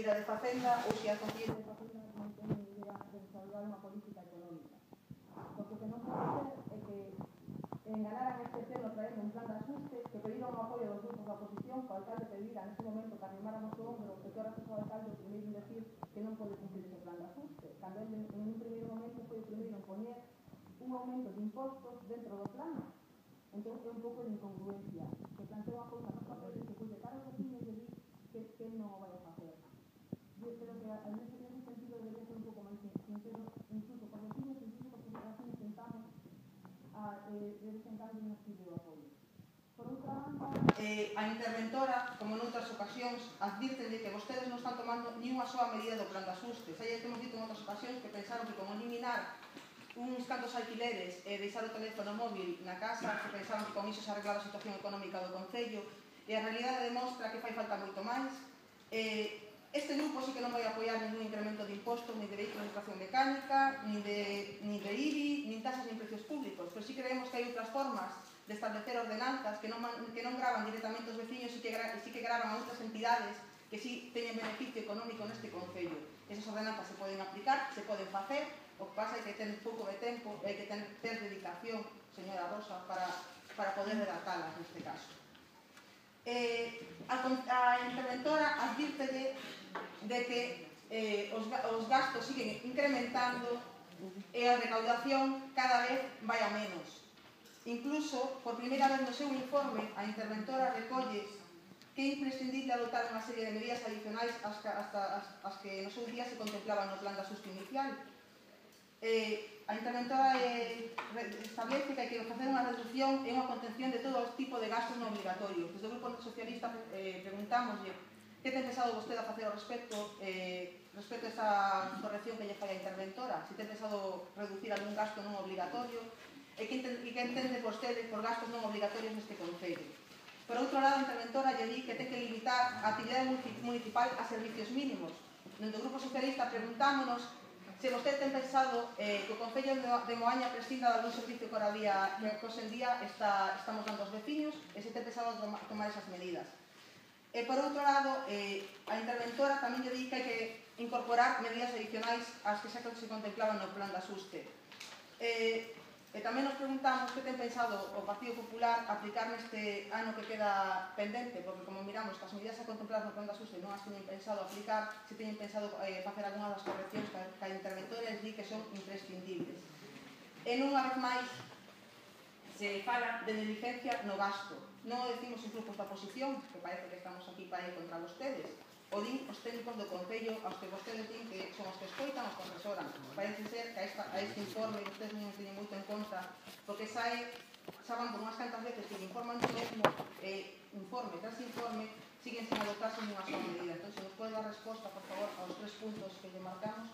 conselleira de Facenda ou se a conselleira de Facenda non ten ni idea de desarrollar unha política económica. Porque o que non pode ser é que enganaran este pleno traendo un plan de ajuste que pediron o apoio dos grupos da oposición que o alcalde pedira neste momento que arrimáramos o hombro e que ahora se o alcalde o primeiro en decir que non pode cumplir ese plan de ajuste. Cando ele en un primeiro momento foi o primeiro en poñer un aumento de impostos dentro do plano. Entón é un pouco de incongruencia. Que plantea unha cousa nos papeles que de cara aos vecinos e di que non o vai a facer. Eu creo que nese sentido debería ser un pouco máis sincero, incluso por vecinos, incluso porque así intentamos de vez en cando nos pide o apoio. Por outra banda, a interventora, como noutras ocasións, advírtelle que vostedes non están tomando ni unha soa medida do plan de ajuste. Xa que hemos dito en outras ocasións que pensaron que con eliminar uns cantos alquileres e deixar o teléfono móvil na casa, que pensaron que con iso se arreglaba a situación económica do Concello, e a realidade demostra que fai falta moito máis. Este grupo sí que non vai apoiar ningún incremento de impostos, ni de vehículos de tracción mecánica, ni de IBI, ni tasas ni precios públicos, pero sí creemos que hai outras formas de establecer ordenanzas que non gravan directamente os veciños e sí que gravan a outras entidades que sí teñen beneficio económico neste Concello. Esas ordenanzas se poden aplicar, se poden facer, o que pasa é que ten pouco de tempo e hai que ter dedicación, señora Rosa, para poder redactalas neste caso. A interventora advírtelle de que os gastos siguen incrementando e a recaudación cada vez vai a menos. Incluso, por primeira vez no seu informe, a interventora recolle que é imprescindible adoptar unha serie de medidas adicionais as que no seu día se contemplaban no plan de ajuste inicial. A interventora establece que hai que facer unha reducción e unha contención de todo tipo de gastos non obligatorios. Desde o Grupo Socialista preguntámoslle que ten pensado vostede a facer ao respecto a esa corrección que lle fai a interventora, se ten pensado reducir algún gasto non obligatorio e que entende vostede por gastos non obligatorios neste Concello. Por outro lado, a interventora lle di que ten que limitar a actividade municipal a servicios mínimos. Dentro do Grupo Socialista preguntámonos se vostede ten pensado que o Concello de Moaña prescinda de algún servicio que hoxe en día estamos dando aos veciños e se ten pensado tomar esas medidas. E por outro lado, a interventora tamén lle di que hai que incorporar medidas adicionais ás que xa se contemplaban no plan de ajuste. E tamén nos preguntamos que ten pensado o Partido Popular aplicar neste ano que queda pendente, porque como miramos que as medidas a contemplar no plan de ajuste non as teñen pensado aplicar, se teñen pensado facer algunha das correccións que a interventora les di que son imprescindibles. E nunha vez máis se fala de negligencia no gasto. Non o decimos os grupos da oposición, que parece que estamos aquí para ir contra vostedes. O din os técnicos do Concello, aos que vostedes din que son os que escoitan, os que asesoran. Parece ser que a este informe vostedes non teñen moito en conta, porque xa van por unhas cantas veces que informan do mesmo informe tras informe, siguen sin adoptarse nunha sola medida. Entón, se nos pode dar resposta, por favor, aos 3 puntos que lle marcamos.